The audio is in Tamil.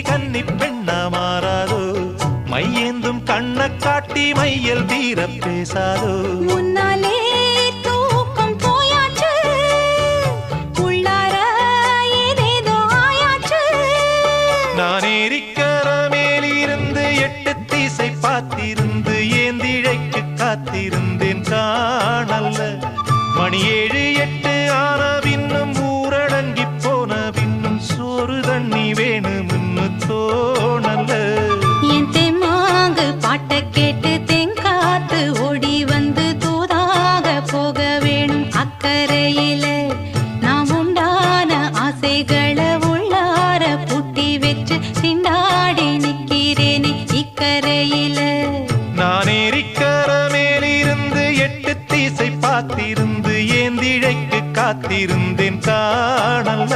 கன்னி பெண்ணா மாறாதோ மையேந்தும் கண்ண காட்டி மையல் தீர பேசாதோ முன்னாலே தூக்கம் போயாச்சு உள்ளார ஏதேதோ ஆயாச்சு நான் ஏரிக்கர மேலிருந்து 8 திசை பார்த்திருந்து ஏந்திழைக்கு காத்திருந்தேன் காணல்ல மணி 7 8 ஆன பின்னும் ஊரடங்கி போன பின்னும் சோறு தண்ணி வேணும்னு தோணல்ல என் தெம்மாங்கு பாட்டை கேட்டு தெங்காத்து ஓடி வந்து தூதாக போக வேணும் அக்கறையில நாம் உண்டான ஆசைகளை உள்ளார பூட்டி வச்சு திண்டாடி நிக்கிறேனே இக்கரையில நான் ஏரிக்கர மேலிருந்து 8 திசை பார்த்திருந்து ஏந்திழைக்கு காத்திருந்தேன் காணல்ல